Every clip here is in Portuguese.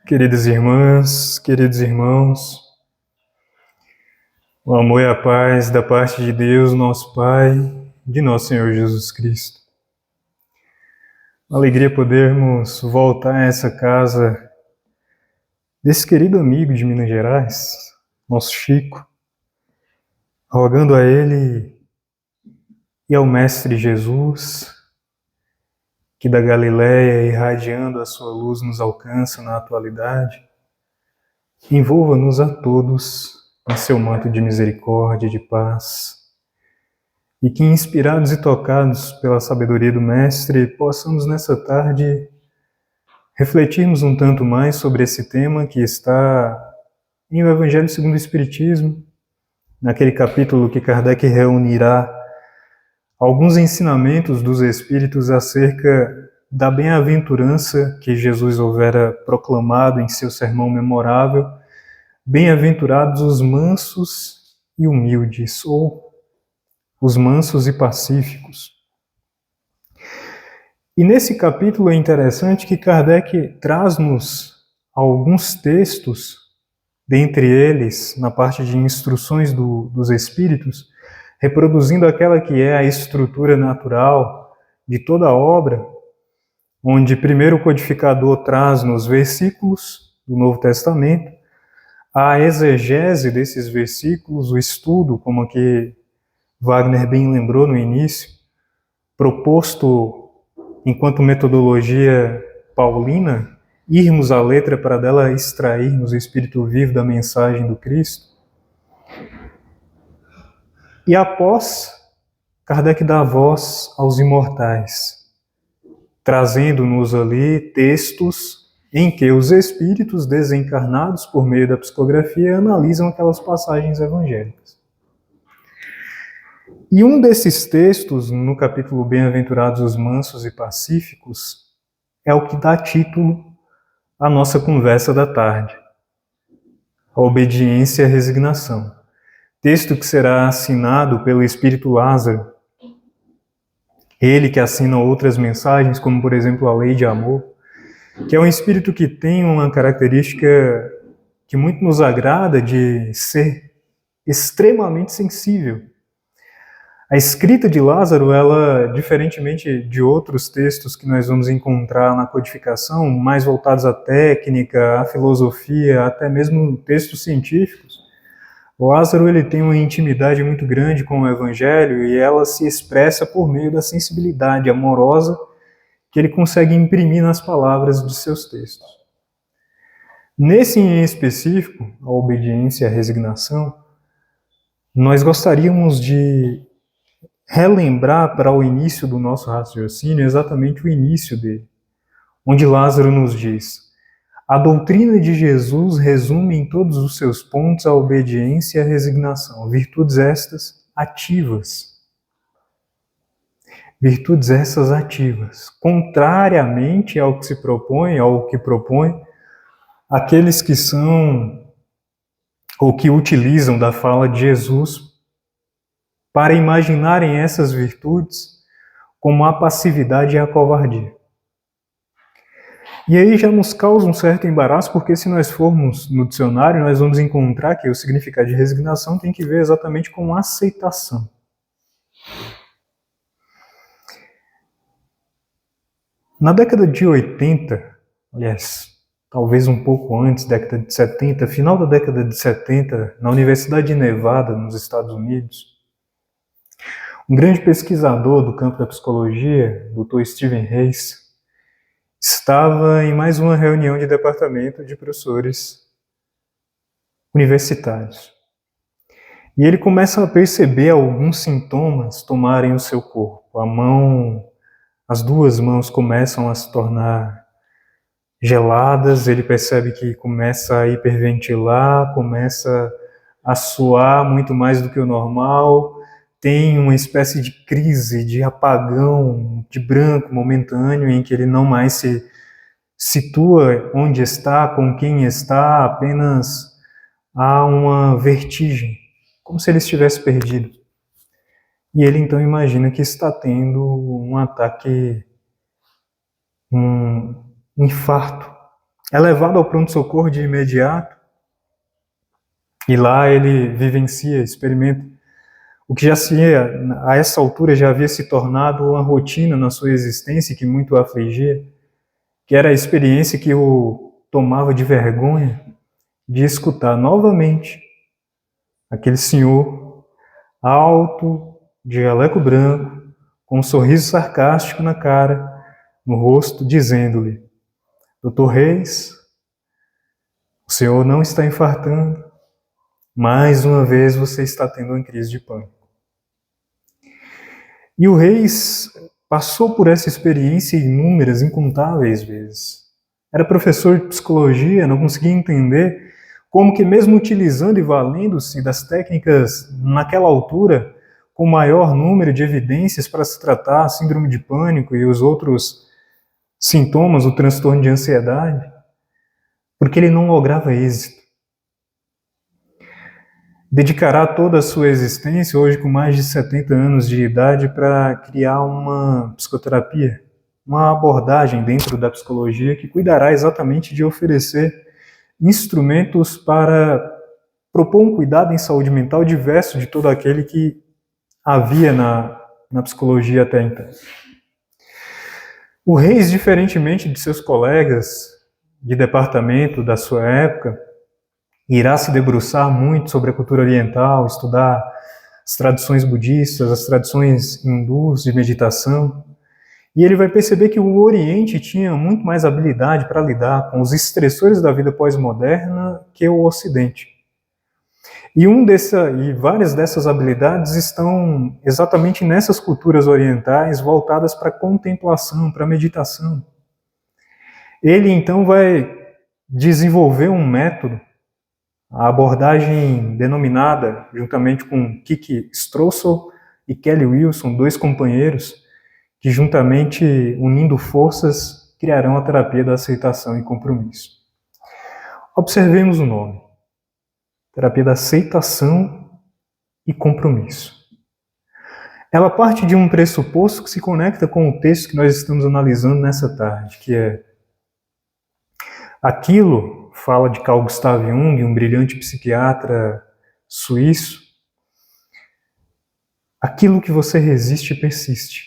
Queridas irmãs, queridos irmãos, o amor e a paz da parte de Deus, nosso Pai, de nosso Senhor Jesus Cristo. Uma alegria podermos voltar a essa casa desse querido amigo de Minas Gerais, nosso Chico, rogando a Ele e ao Mestre Jesus, que da Galileia, irradiando a sua luz, nos alcança na atualidade, envolva-nos a todos em seu manto de misericórdia e de paz, e que, inspirados e tocados pela sabedoria do Mestre, possamos nessa tarde refletirmos um tanto mais sobre esse tema que está em O Evangelho segundo o Espiritismo, naquele capítulo que Kardec reunirá alguns ensinamentos dos Espíritos acerca da bem-aventurança que Jesus houvera proclamado em seu sermão memorável: bem-aventurados os mansos e humildes, ou os mansos e pacíficos. E nesse capítulo é interessante que Kardec traz-nos alguns textos, dentre eles, na parte de instruções dos Espíritos, reproduzindo aquela que é a estrutura natural de toda a obra, onde primeiro o codificador traz nos versículos do Novo Testamento a exegese desses versículos, o estudo, como aqui Wagner bem lembrou no início, proposto enquanto metodologia paulina, irmos à letra para dela extrairmos o espírito vivo da mensagem do Cristo. E após, Kardec dá voz aos imortais, trazendo-nos ali textos em que os espíritos desencarnados, por meio da psicografia, analisam aquelas passagens evangélicas. E um desses textos, no capítulo Bem-aventurados os mansos e pacíficos, é o que dá título à nossa conversa da tarde: a obediência e a resignação. Texto que será assinado pelo Espírito Lázaro, ele que assina outras mensagens, como por exemplo a Lei de Amor, que é um espírito que tem uma característica que muito nos agrada, de ser extremamente sensível. A escrita de Lázaro, ela, diferentemente de outros textos que nós vamos encontrar na codificação, mais voltados à técnica, à filosofia, até mesmo textos científicos, o Lázaro ele tem uma intimidade muito grande com o Evangelho e ela se expressa por meio da sensibilidade amorosa que ele consegue imprimir nas palavras de seus textos. Nesse em específico, a obediência e a resignação, nós gostaríamos de relembrar para o início do nosso raciocínio exatamente o início dele, onde Lázaro nos diz: a doutrina de Jesus resume em todos os seus pontos a obediência e a resignação, virtudes estas ativas. Virtudes essas ativas, contrariamente ao que se propõe, ao que propõe aqueles que são, ou que utilizam da fala de Jesus para imaginarem essas virtudes como a passividade e a covardia. E aí já nos causa um certo embaraço, porque se nós formos no dicionário, nós vamos encontrar que o significado de resignação tem que ver exatamente com aceitação. Na década de 80, aliás, talvez um pouco antes, década de 70, final da década de 70, na Universidade de Nevada, nos Estados Unidos, um grande pesquisador do campo da psicologia, Dr. Steven Hayes, estava em mais uma reunião de departamento de professores universitários. E ele começa a perceber alguns sintomas tomarem o seu corpo. As duas mãos começam a se tornar geladas, ele percebe que começa a hiperventilar, começa a suar muito mais do que o normal, tem uma espécie de crise, de apagão, de branco momentâneo, em que ele não mais se situa onde está, com quem está, apenas há uma vertigem, como se ele estivesse perdido. E ele então imagina que está tendo um ataque, um infarto é levado ao pronto-socorro de imediato, e lá ele vivencia, experimenta o que já a essa altura já havia se tornado uma rotina na sua existência que muito o afligia, que era a experiência que o tomava de vergonha de escutar novamente aquele senhor alto, de jaleco branco, com um sorriso sarcástico na cara, no rosto, dizendo-lhe: Doutor Reis, o senhor não está infartando, mais uma vez você está tendo uma crise de pânico. E o Reis passou por essa experiência inúmeras, incontáveis vezes. Era professor de psicologia, não conseguia entender como que mesmo utilizando e valendo-se das técnicas naquela altura, com maior número de evidências para se tratar a síndrome de pânico e os outros sintomas do transtorno de ansiedade, porque ele não lograva êxito. Dedicará toda a sua existência, hoje com mais de 70 anos de idade, para criar uma psicoterapia, uma abordagem dentro da psicologia que cuidará exatamente de oferecer instrumentos para propor um cuidado em saúde mental diverso de todo aquele que havia na psicologia até então. O Reis, diferentemente de seus colegas de departamento da sua época, irá se debruçar muito sobre a cultura oriental, estudar as tradições budistas, as tradições hindus de meditação, e ele vai perceber que o Oriente tinha muito mais habilidade para lidar com os estressores da vida pós-moderna que o Ocidente. E várias dessas habilidades estão exatamente nessas culturas orientais voltadas para a contemplação, para a meditação. Ele então vai desenvolver um método, a abordagem denominada, juntamente com Kiki Stroessel e Kelly Wilson, dois companheiros, que juntamente, unindo forças, criarão a terapia da aceitação e compromisso. Observemos o nome. Terapia da aceitação e compromisso. Ela parte de um pressuposto que se conecta com o texto que nós estamos analisando nessa tarde, que é aquilo, fala de Carl Gustav Jung, um brilhante psiquiatra suíço, aquilo que você resiste persiste.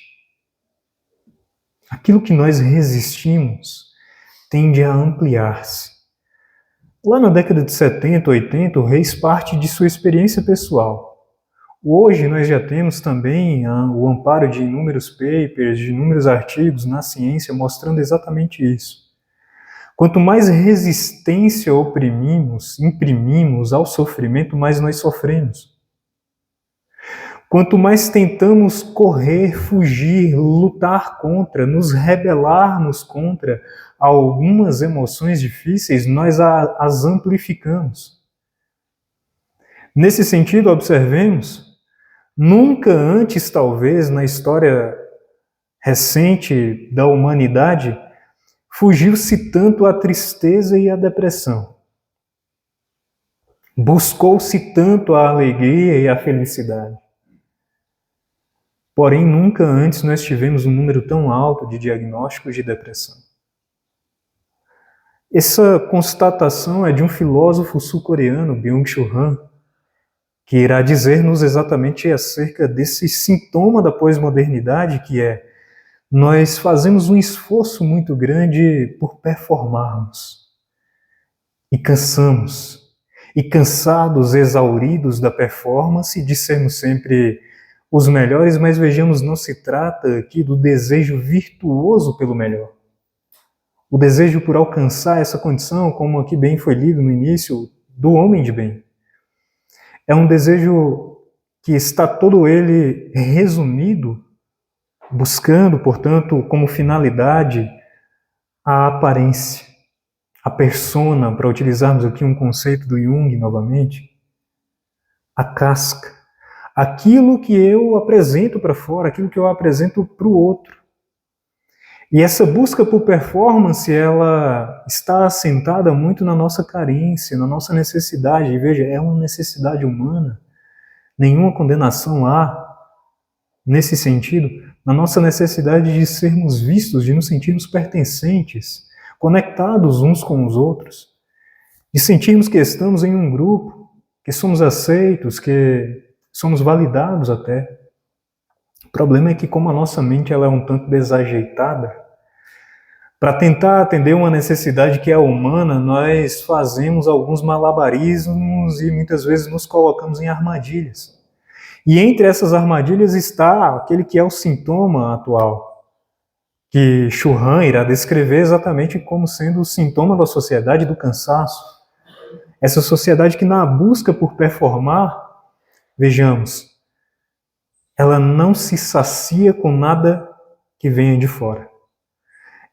Aquilo que nós resistimos tende a ampliar-se. Lá na década de 70, 80, o Reis parte de sua experiência pessoal. Hoje nós já temos também o amparo de inúmeros papers, de inúmeros artigos na ciência mostrando exatamente isso. Quanto mais resistência imprimimos ao sofrimento, mais nós sofremos. Quanto mais tentamos correr, fugir, lutar contra, nos rebelarmos contra algumas emoções difíceis, nós as amplificamos. Nesse sentido, observemos, nunca antes, talvez, na história recente da humanidade, fugiu-se tanto à tristeza e à depressão. Buscou-se tanto a alegria e a felicidade. Porém, nunca antes nós tivemos um número tão alto de diagnósticos de depressão. Essa constatação é de um filósofo sul-coreano, Byung-Chul Han, que irá dizer-nos exatamente acerca desse sintoma da pós-modernidade, que é nós fazemos um esforço muito grande por performarmos e cansamos. E cansados, exauridos da performance, dissemos sempre os melhores, mas vejamos, não se trata aqui do desejo virtuoso pelo melhor. O desejo por alcançar essa condição, como aqui bem foi lido no início, do homem de bem. É um desejo que está todo ele resumido, buscando, portanto, como finalidade, a aparência, a persona, para utilizarmos aqui um conceito do Jung novamente, a casca. Aquilo que eu apresento para fora, aquilo que eu apresento para o outro. E essa busca por performance, ela está assentada muito na nossa carência, na nossa necessidade. E veja, é uma necessidade humana. Nenhuma condenação há, nesse sentido, na nossa necessidade de sermos vistos, de nos sentirmos pertencentes. conectados uns com os outros, de sentirmos que estamos em um grupo, que somos aceitos, que somos validados até. O problema é que como a nossa mente ela é um tanto desajeitada, para tentar atender uma necessidade que é humana, nós fazemos alguns malabarismos e muitas vezes nos colocamos em armadilhas. E entre essas armadilhas está aquele que é o sintoma atual, que Churran irá descrever exatamente como sendo o sintoma da sociedade do cansaço. Essa sociedade que na busca por performar, vejamos, ela não se sacia com nada que venha de fora.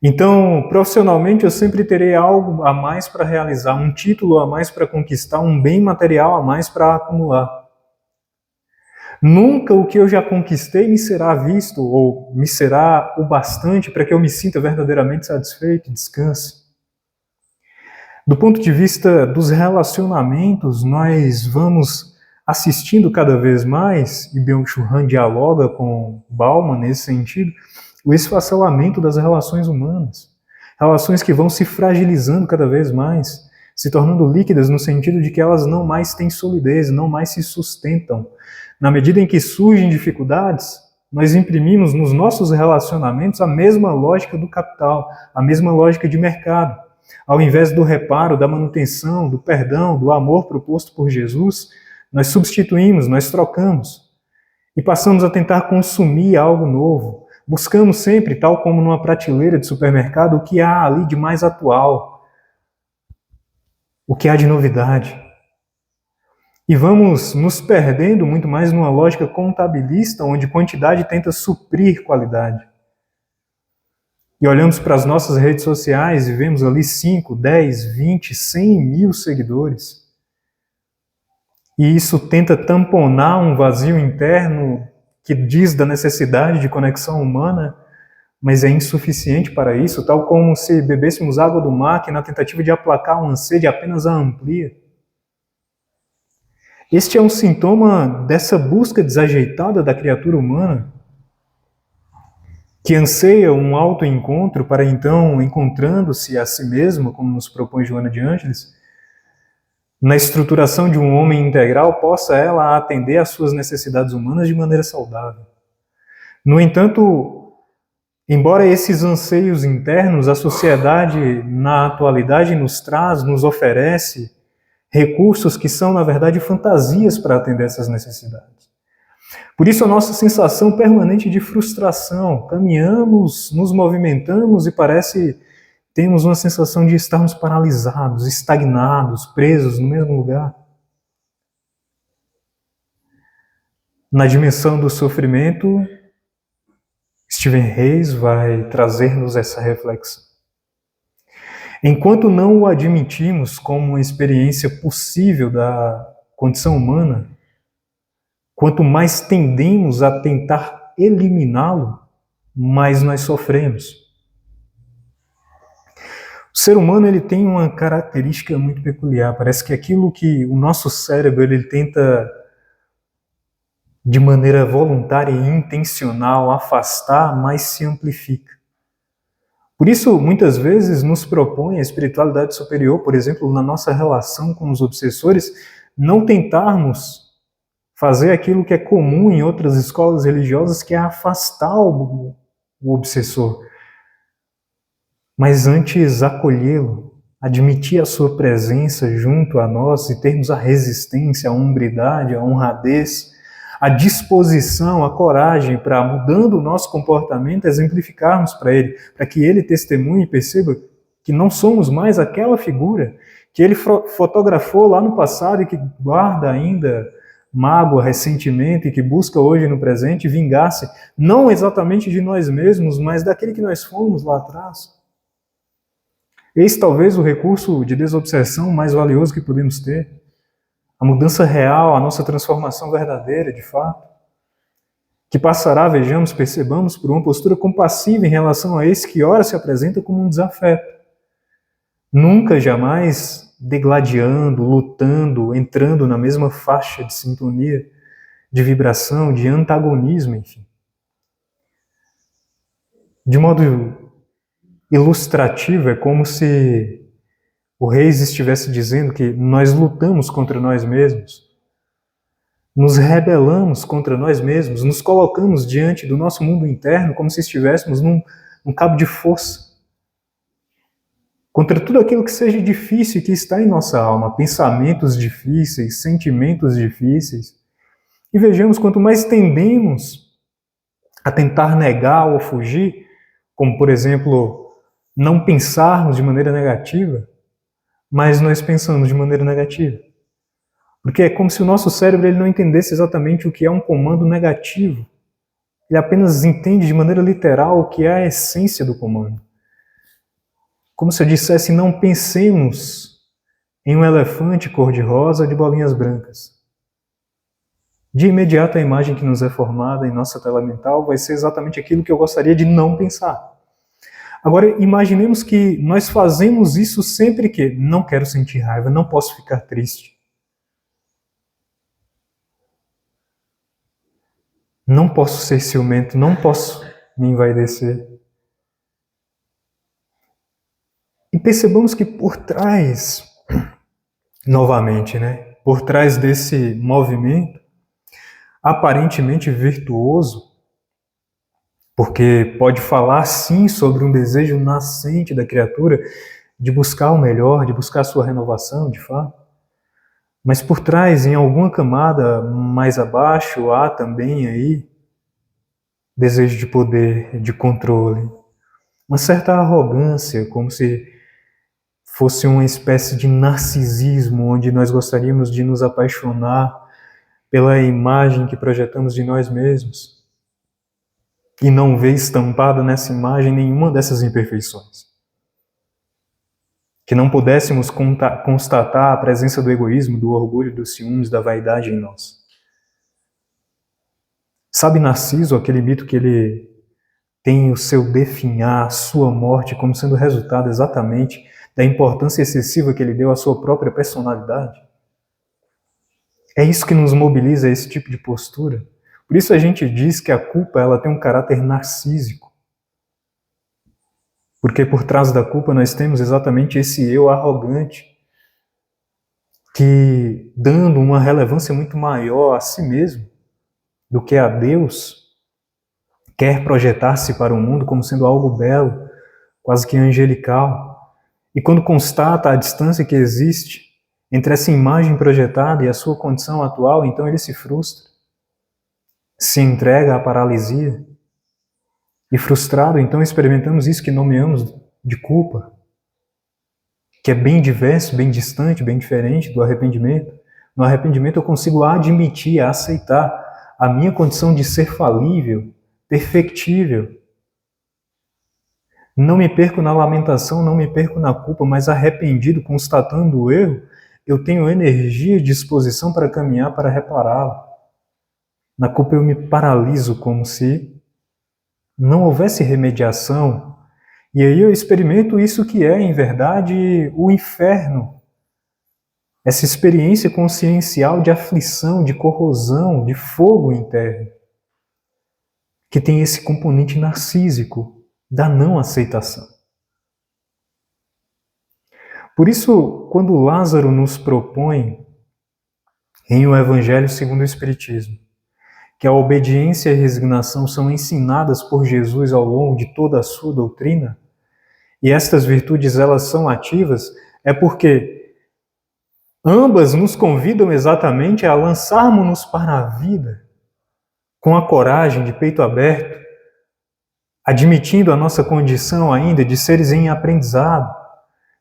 Então, profissionalmente, eu sempre terei algo a mais para realizar, um título a mais para conquistar, um bem material a mais para acumular. Nunca o que eu já conquistei me será visto ou me será o bastante para que eu me sinta verdadeiramente satisfeito e descanse. Do ponto de vista dos relacionamentos, nós vamos assistindo cada vez mais, e Byung-Chul Han dialoga com Bauman nesse sentido, o esfacelamento das relações humanas. Relações que vão se fragilizando cada vez mais, se tornando líquidas no sentido de que elas não mais têm solidez, não mais se sustentam. Na medida em que surgem dificuldades, nós imprimimos nos nossos relacionamentos a mesma lógica do capital, a mesma lógica de mercado. Ao invés do reparo, da manutenção, do perdão, do amor proposto por Jesus, nós substituímos, nós trocamos e passamos a tentar consumir algo novo. Buscamos sempre, tal como numa prateleira de supermercado, o que há ali de mais atual, o que há de novidade. E vamos nos perdendo muito mais numa lógica contabilista, onde quantidade tenta suprir qualidade. E olhamos para as nossas redes sociais e vemos ali 5, 10, 20, 100 mil seguidores. E isso tenta tamponar um vazio interno que diz da necessidade de conexão humana, mas é insuficiente para isso, tal como se bebêssemos água do mar, que na tentativa de aplacar uma sede apenas a amplia. Este é um sintoma dessa busca desajeitada da criatura humana, que anseia um autoencontro para então, encontrando-se a si mesma, como nos propõe Joana de Ângeles, na estruturação de um homem integral, possa ela atender às suas necessidades humanas de maneira saudável. No entanto, embora esses anseios internos, a sociedade na atualidade nos oferece recursos que são, na verdade, fantasias para atender essas necessidades. Por isso a nossa sensação permanente de frustração, caminhamos, nos movimentamos e parece temos uma sensação de estarmos paralisados, estagnados, presos no mesmo lugar. Na dimensão do sofrimento, Steven Reis vai trazer-nos essa reflexão. Enquanto não o admitimos como uma experiência possível da condição humana, quanto mais tendemos a tentar eliminá-lo, mais nós sofremos. O ser humano ele tem uma característica muito peculiar. Parece que aquilo que o nosso cérebro ele tenta, de maneira voluntária e intencional, afastar, mais se amplifica. Por isso, muitas vezes, nos propõe a espiritualidade superior, por exemplo, na nossa relação com os obsessores, não tentarmos fazer aquilo que é comum em outras escolas religiosas, que é afastar o obsessor, mas antes acolhê-lo, admitir a sua presença junto a nós e termos a resistência, a hombridade, a honradez, a disposição, a coragem para, mudando o nosso comportamento, exemplificarmos para ele, para que ele testemunhe e perceba que não somos mais aquela figura que ele fotografou lá no passado e que guarda ainda mágoa, ressentimento e que busca hoje no presente vingar-se, não exatamente de nós mesmos, mas daquele que nós fomos lá atrás. Eis talvez o recurso de desobsessão mais valioso que podemos ter. A mudança real, a nossa transformação verdadeira, de fato. Que passará, vejamos, percebamos, por uma postura compassiva em relação a esse que ora se apresenta como um desafeto. Nunca, jamais degladiando, lutando, entrando na mesma faixa de sintonia, de vibração, de antagonismo, enfim. De modo ilustrativo, é como se o Reis estivesse dizendo que nós lutamos contra nós mesmos, nos rebelamos contra nós mesmos, nos colocamos diante do nosso mundo interno como se estivéssemos num cabo de força, contra tudo aquilo que seja difícil que está em nossa alma, pensamentos difíceis, sentimentos difíceis. E vejamos, quanto mais tendemos a tentar negar ou fugir, como por exemplo, não pensarmos de maneira negativa, mas nós pensamos de maneira negativa. Porque é como se o nosso cérebro ele não entendesse exatamente o que é um comando negativo. Ele apenas entende de maneira literal o que é a essência do comando. Como se eu dissesse, não pensemos em um elefante cor-de-rosa de bolinhas brancas. De imediato a imagem que nos é formada em nossa tela mental vai ser exatamente aquilo que eu gostaria de não pensar. Agora, imaginemos que nós fazemos isso sempre que não quero sentir raiva, não posso ficar triste. Não posso ser ciumento, não posso me envaidecer. E percebamos que por trás, novamente, por trás desse movimento, aparentemente virtuoso, porque pode falar sim sobre um desejo nascente da criatura de buscar o melhor, de buscar a sua renovação, de fato. Mas por trás, em alguma camada mais abaixo, há também aí desejo de poder, de controle, uma certa arrogância, como se fosse uma espécie de narcisismo, onde nós gostaríamos de nos apaixonar pela imagem que projetamos de nós mesmos e não ver estampada nessa imagem nenhuma dessas imperfeições. Que não pudéssemos constatar a presença do egoísmo, do orgulho, dos ciúmes, da vaidade em nós. Sabe Narciso, aquele mito que ele tem o seu definhar, a sua morte, como sendo resultado exatamente da importância excessiva que ele deu à sua própria personalidade? É isso que nos mobiliza a esse tipo de postura. Por isso a gente diz que a culpa ela tem um caráter narcísico. Porque por trás da culpa nós temos exatamente esse eu arrogante, que, dando uma relevância muito maior a si mesmo do que a Deus, quer projetar-se para o mundo como sendo algo belo, quase que angelical. E quando constata a distância que existe entre essa imagem projetada e a sua condição atual, então ele se frustra, se entrega à paralisia. E frustrado, então experimentamos isso que nomeamos de culpa, que é bem diverso, bem distante, bem diferente do arrependimento. No arrependimento eu consigo admitir, aceitar a minha condição de ser falível, perfectível. Não me perco na lamentação, não me perco na culpa, mas arrependido, constatando o erro, eu tenho energia e disposição para caminhar, para repará-lo. Na culpa eu me paraliso como se não houvesse remediação. E aí eu experimento isso que é, em verdade, o inferno. Essa experiência consciencial de aflição, de corrosão, de fogo interno, que tem esse componente narcísico da não aceitação. Por isso, quando Lázaro nos propõe, em O Evangelho segundo o Espiritismo, que a obediência e a resignação são ensinadas por Jesus ao longo de toda a sua doutrina, e estas virtudes elas são ativas, é porque ambas nos convidam exatamente a lançarmos-nos para a vida com a coragem de peito aberto, admitindo a nossa condição ainda de seres em aprendizado.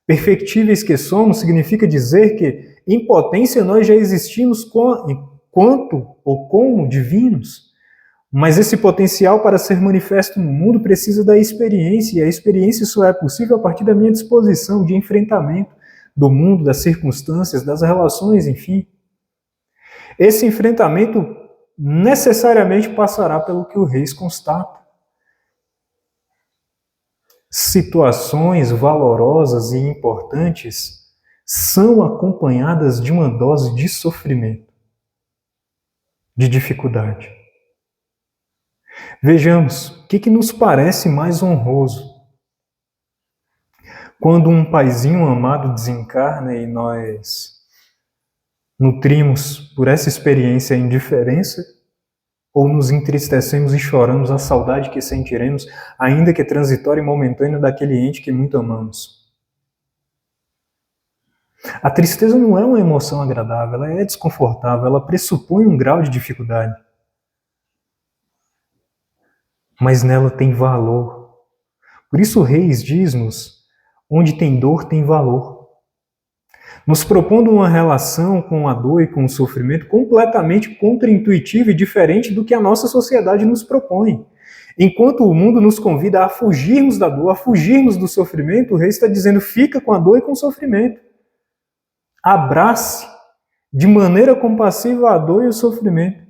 Perfectíveis que somos significa dizer que em potência nós já existimos quanto ou como divinos, mas esse potencial para ser manifesto no mundo precisa da experiência, e a experiência só é possível a partir da minha disposição de enfrentamento do mundo, das circunstâncias, das relações, enfim. Esse enfrentamento necessariamente passará pelo que o Reis constata. Situações valorosas e importantes são acompanhadas de uma dose de sofrimento, de dificuldade. Vejamos, o que nos parece mais honroso? Quando um paizinho amado desencarna e nós nutrimos por essa experiência a indiferença, ou nos entristecemos e choramos a saudade que sentiremos, ainda que transitória e momentânea, daquele ente que muito amamos. A tristeza não é uma emoção agradável, ela é desconfortável, ela pressupõe um grau de dificuldade. Mas nela tem valor. Por isso Reis diz-nos, onde tem dor tem valor. Nos propondo uma relação com a dor e com o sofrimento completamente contraintuitiva e diferente do que a nossa sociedade nos propõe. Enquanto o mundo nos convida a fugirmos da dor, a fugirmos do sofrimento, o Rei está dizendo, fica com a dor e com o sofrimento. Abrace de maneira compassiva a dor e o sofrimento.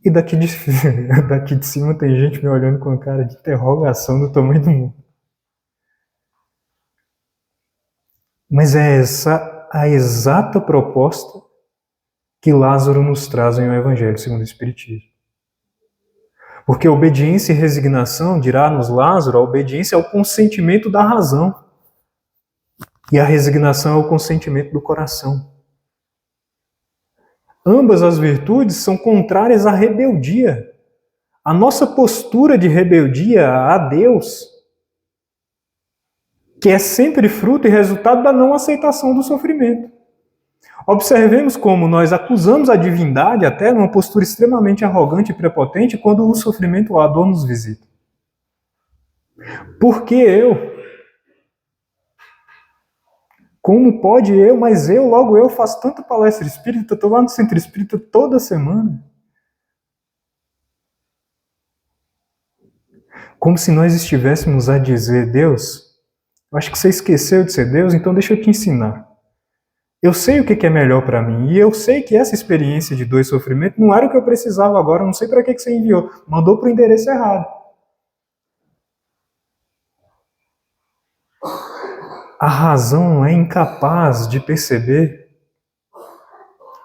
E daqui de cima tem gente me olhando com cara de interrogação do tamanho do mundo. Mas é essa a exata proposta que Lázaro nos traz em O Evangelho segundo o Espiritismo. Porque obediência e resignação, dirá-nos Lázaro, a obediência é o consentimento da razão. E a resignação é o consentimento do coração. Ambas as virtudes são contrárias à rebeldia. A nossa postura de rebeldia a Deus, que é sempre fruto e resultado da não aceitação do sofrimento. Observemos como nós acusamos a divindade até numa postura extremamente arrogante e prepotente quando o sofrimento ou a dor nos visita. Por que eu? Como pode eu? Mas logo eu faço tanta palestra espírita, estou lá no centro espírita toda semana. Como se nós estivéssemos a dizer, Deus, eu acho que você esqueceu de ser Deus, então deixa eu te ensinar. Eu sei o que é melhor para mim, e eu sei que essa experiência de dor e sofrimento não era o que eu precisava agora, eu não sei para que você enviou, mandou para o endereço errado. A razão é incapaz de perceber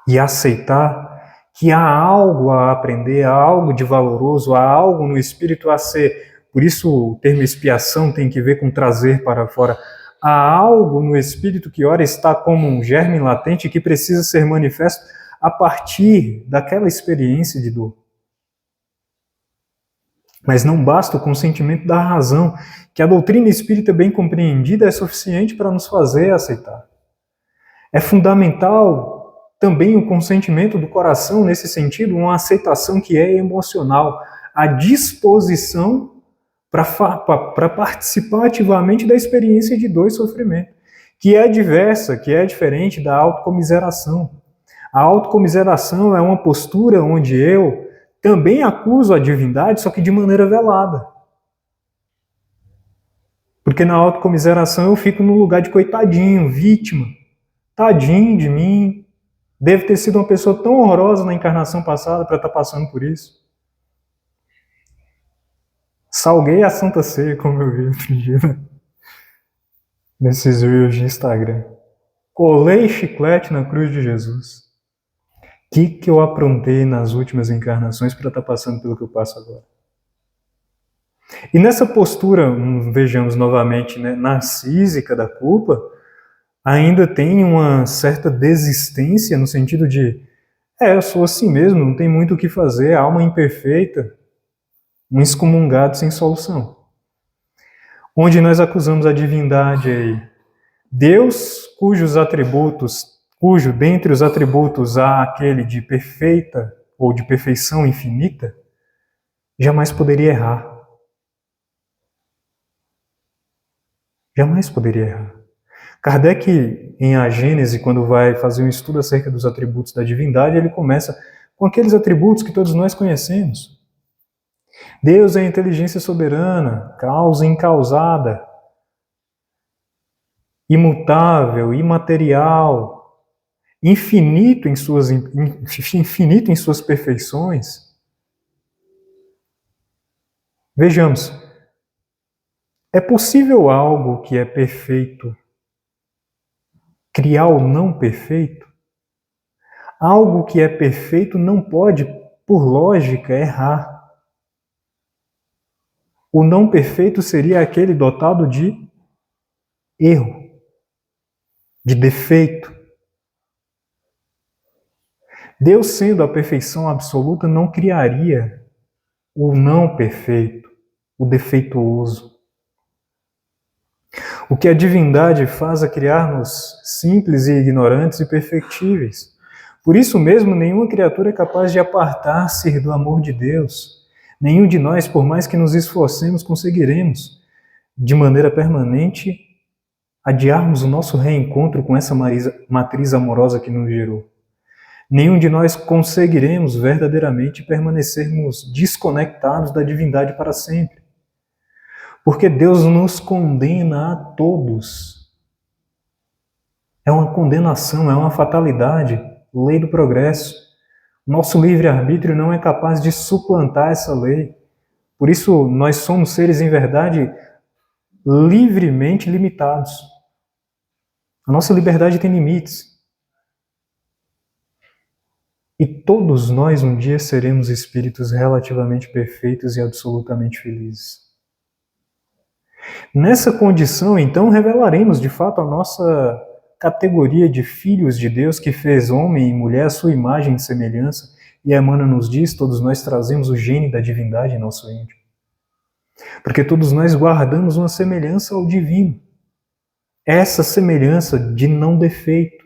e aceitar que há algo a aprender, há algo de valoroso, há algo no espírito a ser. Por isso o termo expiação tem que ver com trazer para fora. Há algo no espírito que ora está como um germe latente que precisa ser manifesto a partir daquela experiência de dor. Mas não basta o consentimento da razão, que a doutrina espírita bem compreendida é suficiente para nos fazer aceitar. É fundamental também o consentimento do coração, nesse sentido, uma aceitação que é emocional, a disposição para participar ativamente da experiência de dor e sofrimento, que é diversa, que é diferente da autocomiseração. A autocomiseração é uma postura onde eu também acuso a divindade, só que de maneira velada. Porque na autocomiseração eu fico no lugar de coitadinho, vítima. Tadinho de mim. Devo ter sido uma pessoa tão horrorosa na encarnação passada para estar passando por isso. Salguei a Santa Ceia, como eu vi outro dia, nesses reels de Instagram. Colei chiclete na cruz de Jesus. O que eu aprontei nas últimas encarnações para estar passando pelo que eu passo agora? E nessa postura, vejamos novamente, né, narcísica da culpa, ainda tem uma certa desistência no sentido de eu sou assim mesmo, não tem muito o que fazer, alma imperfeita, um excomungado sem solução. Onde nós acusamos a divindade aí. Deus, cujo dentre os atributos há aquele de perfeita ou de perfeição infinita, jamais poderia errar. Jamais poderia errar. Kardec, em A Gênese, quando vai fazer um estudo acerca dos atributos da divindade, ele começa com aqueles atributos que todos nós conhecemos. Deus é a inteligência soberana, causa incausada, imutável, imaterial, infinito em suas perfeições. Vejamos, é possível algo que é perfeito criar o não perfeito? Algo que é perfeito não pode, por lógica, errar. O não perfeito seria aquele dotado de erro, de defeito. Deus, sendo a perfeição absoluta, não criaria o não perfeito, o defeituoso. O que a divindade faz é criar-nos simples e ignorantes e perfectíveis. Por isso mesmo, nenhuma criatura é capaz de apartar-se do amor de Deus. Nenhum de nós, por mais que nos esforcemos, conseguiremos, de maneira permanente, adiarmos o nosso reencontro com essa matriz amorosa que nos gerou. Nenhum de nós conseguiremos verdadeiramente permanecermos desconectados da divindade para sempre. Porque Deus nos condena a todos. É uma condenação, é uma fatalidade, lei do progresso. Nosso livre-arbítrio não é capaz de suplantar essa lei. Por isso, nós somos seres, em verdade, livremente limitados. A nossa liberdade tem limites. E todos nós um dia seremos espíritos relativamente perfeitos e absolutamente felizes. Nessa condição, então, revelaremos de fato a nossa categoria de filhos de Deus, que fez homem e mulher à sua imagem e semelhança, e Emmanuel nos diz, todos nós trazemos o gene da divindade em nosso íntimo. Porque todos nós guardamos uma semelhança ao divino. Essa semelhança de não defeito,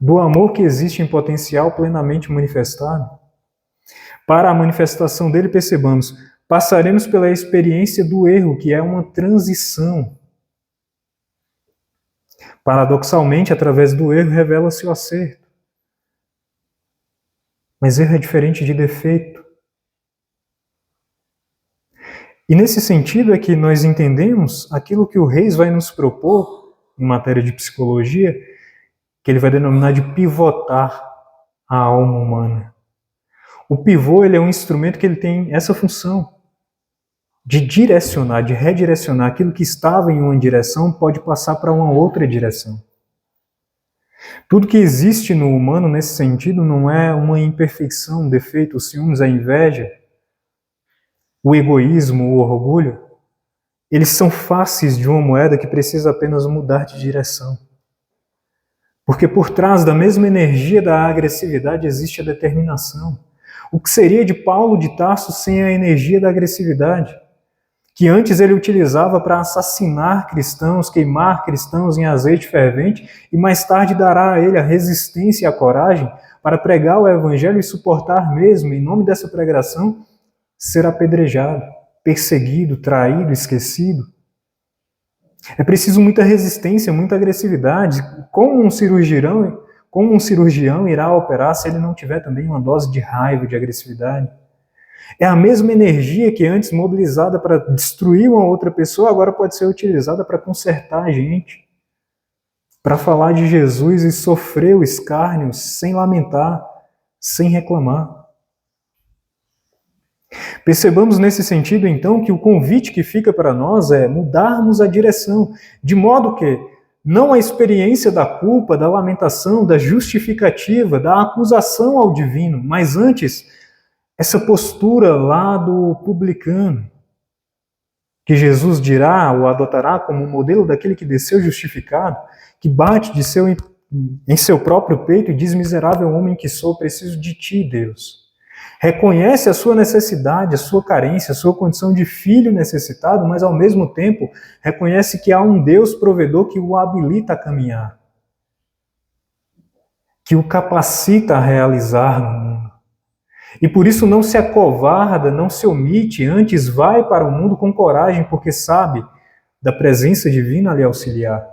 do amor que existe em potencial plenamente manifestado. Para a manifestação dele, percebamos, passaremos pela experiência do erro, que é uma transição. Paradoxalmente, através do erro, revela-se o acerto. Mas erro é diferente de defeito. E nesse sentido é que nós entendemos aquilo que o Reis vai nos propor, em matéria de psicologia, que ele vai denominar de pivotar a alma humana. O pivô, ele é um instrumento que ele tem essa função de direcionar, de redirecionar. Aquilo que estava em uma direção pode passar para uma outra direção. Tudo que existe no humano nesse sentido não é uma imperfeição, um defeito, os ciúmes, a inveja, o egoísmo, o orgulho. Eles são faces de uma moeda que precisa apenas mudar de direção. Porque por trás da mesma energia da agressividade existe a determinação. O que seria de Paulo de Tarso sem a energia da agressividade? Que antes ele utilizava para assassinar cristãos, queimar cristãos em azeite fervente, e mais tarde dará a ele a resistência e a coragem para pregar o evangelho e suportar mesmo, em nome dessa pregação, ser apedrejado, perseguido, traído, esquecido. É preciso muita resistência, muita agressividade. Como um cirurgião irá operar se ele não tiver também uma dose de raiva, de agressividade? É a mesma energia que antes mobilizada para destruir uma outra pessoa, agora pode ser utilizada para consertar a gente, para falar de Jesus e sofrer o escárnio sem lamentar, sem reclamar. Percebamos nesse sentido, então, que o convite que fica para nós é mudarmos a direção, de modo que não a experiência da culpa, da lamentação, da justificativa, da acusação ao divino, mas antes essa postura lá do publicano, que Jesus dirá ou adotará como modelo daquele que desceu justificado, que bate em seu próprio peito e diz: miserável homem que sou, preciso de ti, Deus. Reconhece a sua necessidade, a sua carência, a sua condição de filho necessitado, mas ao mesmo tempo reconhece que há um Deus provedor que o habilita a caminhar, que o capacita a realizar no mundo. E por isso não se acovarda, não se omite, antes vai para o mundo com coragem, porque sabe da presença divina a lhe auxiliar.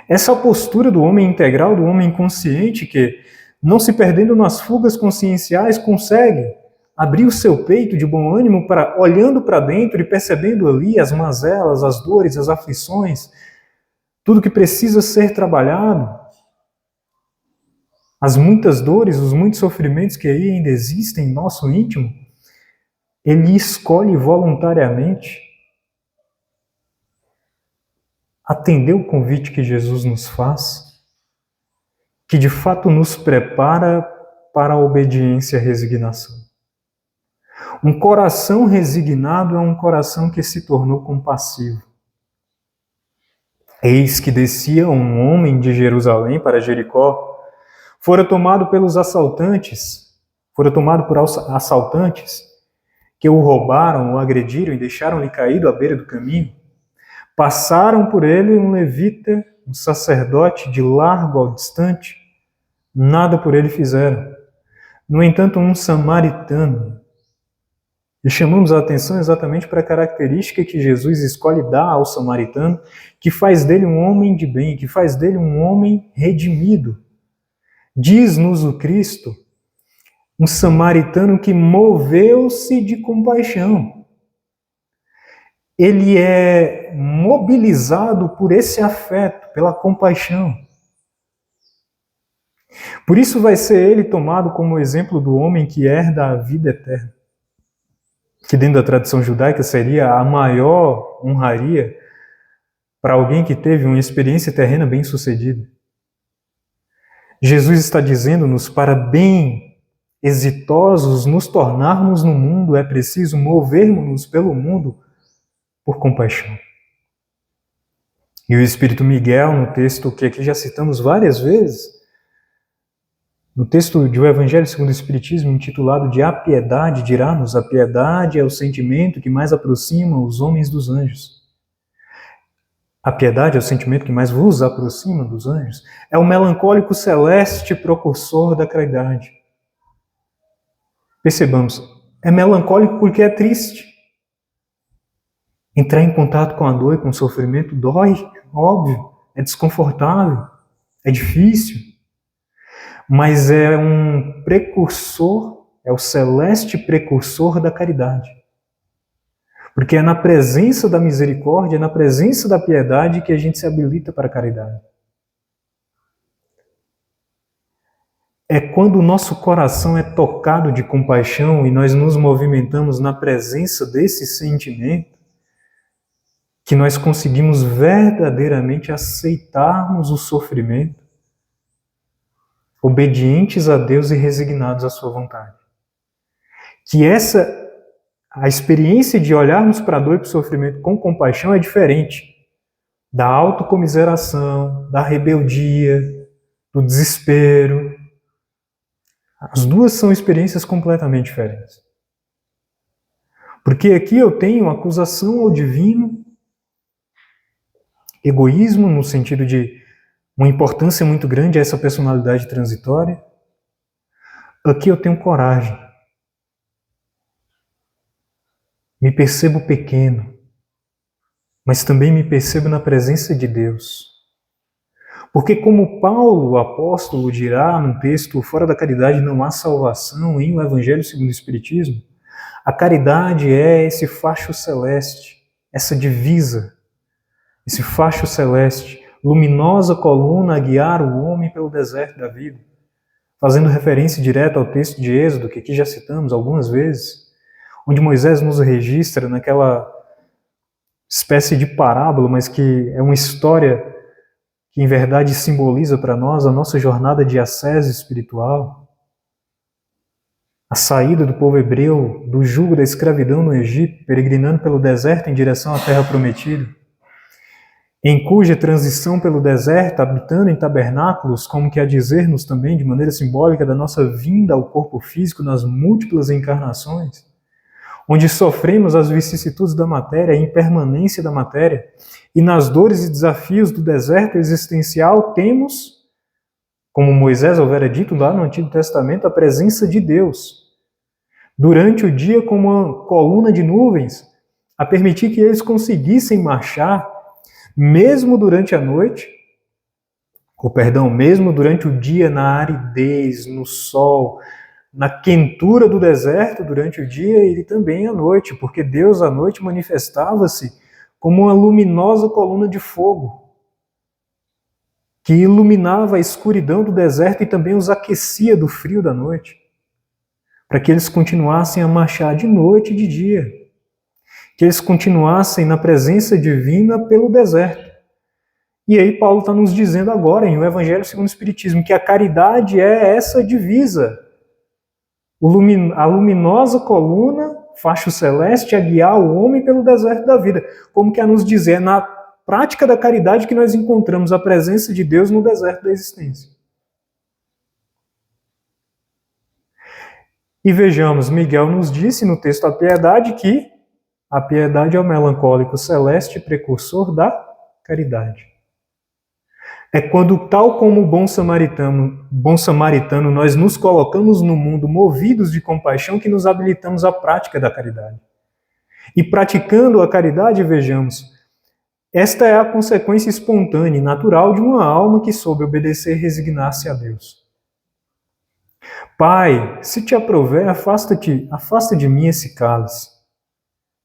Essa postura do homem integral, do homem consciente, que, não se perdendo nas fugas conscienciais, consegue abrir o seu peito de bom ânimo para, olhando para dentro e percebendo ali as mazelas, as dores, as aflições, tudo que precisa ser trabalhado, as muitas dores, os muitos sofrimentos que aí ainda existem em nosso íntimo, ele escolhe voluntariamente atender o convite que Jesus nos faz, que de fato nos prepara para a obediência e a resignação. Um coração resignado é um coração que se tornou compassivo. Eis que descia um homem de Jerusalém para Jericó, fora tomado por assaltantes, que o roubaram, o agrediram e deixaram-lhe caído à beira do caminho. Passaram por ele um levita, um sacerdote de largo ao distante, nada por ele fizeram. No entanto, um samaritano. E chamamos a atenção exatamente para a característica que Jesus escolhe dar ao samaritano, que faz dele um homem de bem, que faz dele um homem redimido. Diz-nos o Cristo, um samaritano que moveu-se de compaixão. Ele é mobilizado por esse afeto, pela compaixão. Por isso vai ser ele tomado como exemplo do homem que herda a vida eterna, que dentro da tradição judaica seria a maior honraria para alguém que teve uma experiência terrena bem-sucedida. Jesus está dizendo-nos, para bem exitosos nos tornarmos no mundo, é preciso movermos-nos pelo mundo por compaixão. E o Espírito Miguel, no texto que aqui já citamos várias vezes, no texto do Evangelho segundo o Espiritismo, intitulado de A Piedade, dirá-nos: a piedade é o sentimento que mais aproxima os homens dos anjos. A piedade é o sentimento que mais vos aproxima dos anjos. É o melancólico celeste precursor da caridade. Percebamos, é melancólico porque é triste. Entrar em contato com a dor e com o sofrimento dói, óbvio, é desconfortável, é difícil. Mas é um precursor, é o celeste precursor da caridade. Porque é na presença da misericórdia, é na presença da piedade que a gente se habilita para a caridade. É quando o nosso coração é tocado de compaixão e nós nos movimentamos na presença desse sentimento que nós conseguimos verdadeiramente aceitarmos o sofrimento, obedientes a Deus e resignados à sua vontade. Que a experiência de olharmos para a dor e para o sofrimento com compaixão é diferente da autocomiseração, da rebeldia, do desespero. As duas são experiências completamente diferentes. Porque aqui eu tenho acusação ao divino, egoísmo no sentido de uma importância muito grande a essa personalidade transitória. Aqui eu tenho coragem. Me percebo pequeno, mas também me percebo na presença de Deus. Porque como Paulo, o apóstolo, dirá num texto, fora da caridade não há salvação, em O Evangelho segundo o Espiritismo, a caridade é esse facho celeste, essa divisa, esse facho celeste, luminosa coluna a guiar o homem pelo deserto da vida, fazendo referência direta ao texto de Êxodo, que aqui já citamos algumas vezes, onde Moisés nos registra naquela espécie de parábola, mas que é uma história que em verdade simboliza para nós a nossa jornada de ascese espiritual, a saída do povo hebreu do jugo da escravidão no Egito, peregrinando pelo deserto em direção à terra prometida, em cuja transição pelo deserto, habitando em tabernáculos, como que a dizer-nos também de maneira simbólica da nossa vinda ao corpo físico nas múltiplas encarnações, onde sofremos as vicissitudes da matéria, a impermanência da matéria, e nas dores e desafios do deserto existencial temos, como Moisés houvera dito lá no Antigo Testamento, a presença de Deus. Durante o dia, como uma coluna de nuvens, a permitir que eles conseguissem marchar, mesmo durante a noite, mesmo durante o dia na aridez, no sol, na quentura do deserto durante o dia e também à noite, porque Deus à noite manifestava-se como uma luminosa coluna de fogo que iluminava a escuridão do deserto e também os aquecia do frio da noite, para que eles continuassem a marchar de noite e de dia, que eles continuassem na presença divina pelo deserto. E aí Paulo está nos dizendo agora, em O Evangelho segundo o Espiritismo, que a caridade é essa divisa A luminosa coluna, facho celeste, a guiar o homem pelo deserto da vida. Como que a nos dizer, é na prática da caridade que nós encontramos a presença de Deus no deserto da existência. E vejamos, Miguel nos disse no texto A Piedade que a piedade é o melancólico celeste precursor da caridade. É quando, tal como o bom samaritano, nós nos colocamos no mundo movidos de compaixão que nos habilitamos à prática da caridade. E praticando a caridade, vejamos, esta é a consequência espontânea e natural de uma alma que soube obedecer e resignar-se a Deus. Pai, se te aprouver, afasta de mim esse cálice,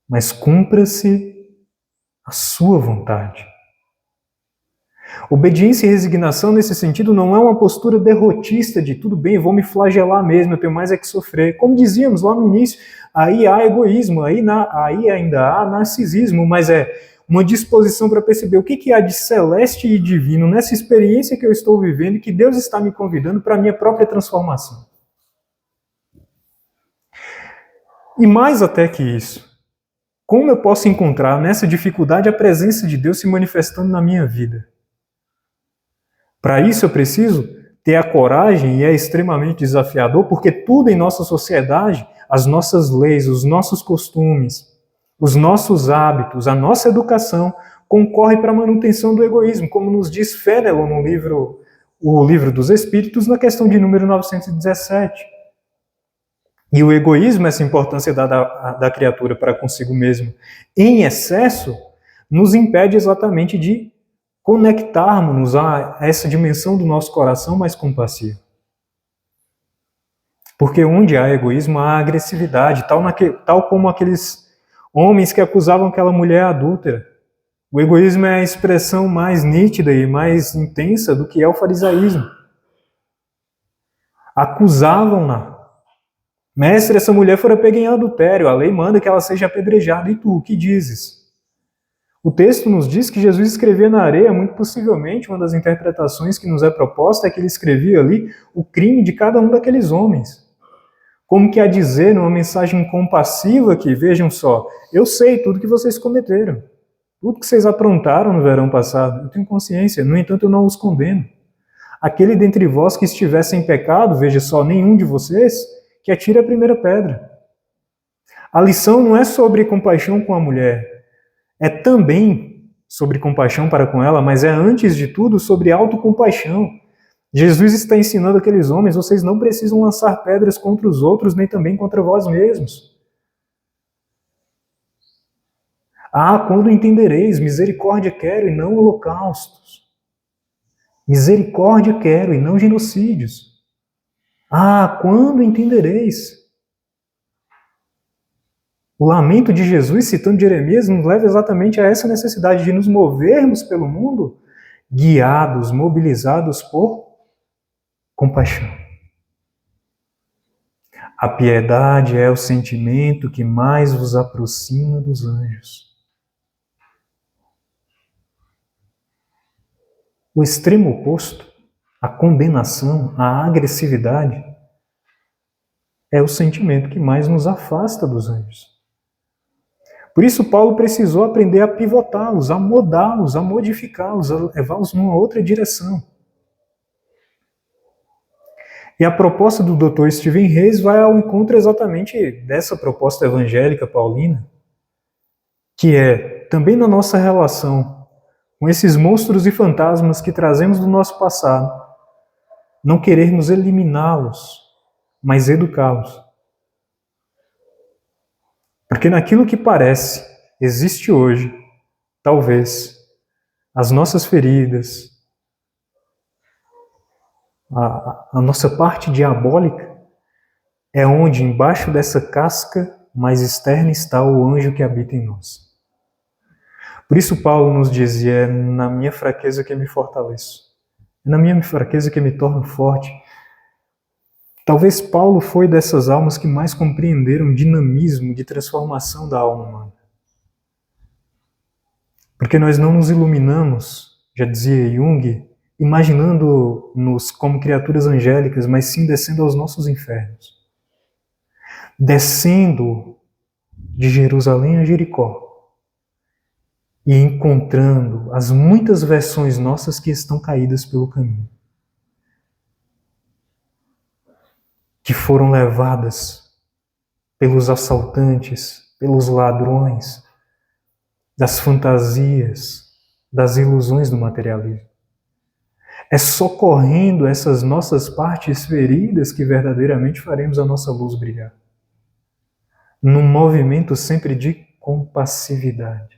mas cumpra-se a sua vontade. Obediência e resignação, nesse sentido, não é uma postura derrotista de tudo bem, vou me flagelar mesmo, eu tenho mais é que sofrer. Como dizíamos lá no início, aí há egoísmo, aí ainda há narcisismo, mas é uma disposição para perceber o que há de celeste e divino nessa experiência que eu estou vivendo e que Deus está me convidando para a minha própria transformação. E mais até que isso, como eu posso encontrar nessa dificuldade a presença de Deus se manifestando na minha vida? Para isso eu preciso ter a coragem, e é extremamente desafiador, porque tudo em nossa sociedade, as nossas leis, os nossos costumes, os nossos hábitos, a nossa educação, concorre para a manutenção do egoísmo, como nos diz Fénelon no livro O Livro dos Espíritos, na questão de número 917. E o egoísmo, essa importância da criatura para consigo mesmo, em excesso, nos impede exatamente de conectarmos-nos a essa dimensão do nosso coração mais compassivo. Porque onde há egoísmo, há agressividade, tal como aqueles homens que acusavam aquela mulher adúltera. O egoísmo é a expressão mais nítida e mais intensa do que é o farisaísmo. Acusavam-na. Mestre, essa mulher fora pega em adultério, a lei manda que ela seja apedrejada, e tu, o que dizes? O texto nos diz que Jesus escrevia na areia, muito possivelmente, uma das interpretações que nos é proposta é que ele escrevia ali o crime de cada um daqueles homens. Como que a dizer, numa mensagem compassiva que, vejam só, eu sei tudo que vocês cometeram, tudo que vocês aprontaram no verão passado, eu tenho consciência, no entanto eu não os condeno. Aquele dentre vós que estivesse em pecado, veja só, nenhum de vocês, que atire a primeira pedra. A lição não é sobre compaixão com a mulher, é também sobre compaixão para com ela, mas é antes de tudo sobre autocompaixão. Jesus está ensinando aqueles homens, vocês não precisam lançar pedras contra os outros, nem também contra vós mesmos. Ah, quando entendereis, misericórdia quero e não holocaustos. Misericórdia quero e não genocídios. Ah, quando entendereis. O lamento de Jesus, citando Jeremias, nos leva exatamente a essa necessidade de nos movermos pelo mundo, guiados, mobilizados por compaixão. A piedade é o sentimento que mais vos aproxima dos anjos. O extremo oposto, a condenação, a agressividade, é o sentimento que mais nos afasta dos anjos. Por isso, Paulo precisou aprender a pivotá-los, a mudá-los, a modificá-los, a levá-los numa outra direção. E a proposta do Dr. Steven Reis vai ao encontro exatamente dessa proposta evangélica paulina, que é, também na nossa relação com esses monstros e fantasmas que trazemos do nosso passado, não querermos eliminá-los, mas educá-los. Porque naquilo que parece, existe hoje, talvez, as nossas feridas, a nossa parte diabólica, é onde, embaixo dessa casca mais externa, está o anjo que habita em nós. Por isso Paulo nos dizia, é na minha fraqueza que eu me fortaleço, é na minha fraqueza que eu me torno forte. Talvez Paulo foi dessas almas que mais compreenderam o dinamismo de transformação da alma humana. Porque nós não nos iluminamos, já dizia Jung, imaginando-nos como criaturas angélicas, mas sim descendo aos nossos infernos. descendo de Jerusalém a Jericó e encontrando as muitas versões nossas que estão caídas pelo caminho, que foram levadas pelos assaltantes, pelos ladrões, das fantasias, das ilusões do materialismo. É socorrendo essas nossas partes feridas que verdadeiramente faremos a nossa luz brilhar. Num movimento sempre de compassividade.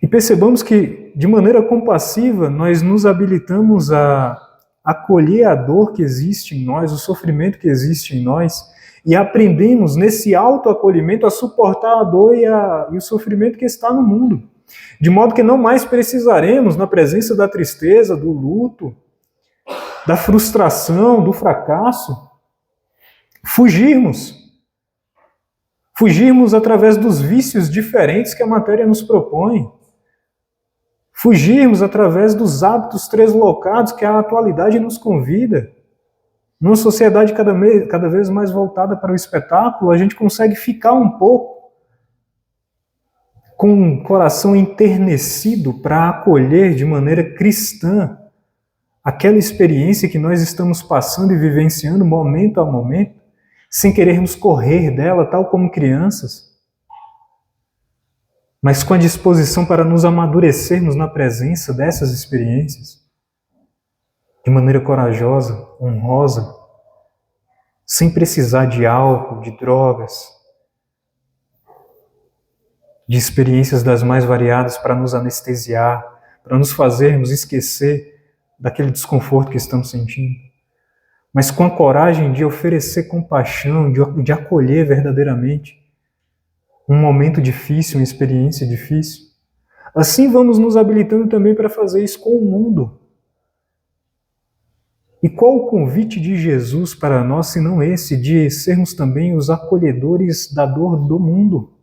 E percebamos que, de maneira compassiva, nós nos habilitamos a acolher a dor que existe em nós, o sofrimento que existe em nós, e aprendemos, nesse autoacolhimento, a suportar a dor e o sofrimento que está no mundo. De modo que não mais precisaremos, na presença da tristeza, do luto, da frustração, do fracasso, fugirmos através dos vícios diferentes que a matéria nos propõe. Fugirmos através dos hábitos treslocados que a atualidade nos convida. Numa sociedade cada vez mais voltada para o espetáculo, a gente consegue ficar um pouco com o coração enternecido para acolher de maneira cristã aquela experiência que nós estamos passando e vivenciando momento a momento, sem querermos correr dela, tal como crianças, mas com a disposição para nos amadurecermos na presença dessas experiências, de maneira corajosa, honrosa, sem precisar de álcool, de drogas, de experiências das mais variadas para nos anestesiar, para nos fazermos esquecer daquele desconforto que estamos sentindo, mas com a coragem de oferecer compaixão, de acolher verdadeiramente um momento difícil, uma experiência difícil. Assim vamos nos habilitando também para fazer isso com o mundo. E qual o convite de Jesus para nós, se não esse, de sermos também os acolhedores da dor do mundo?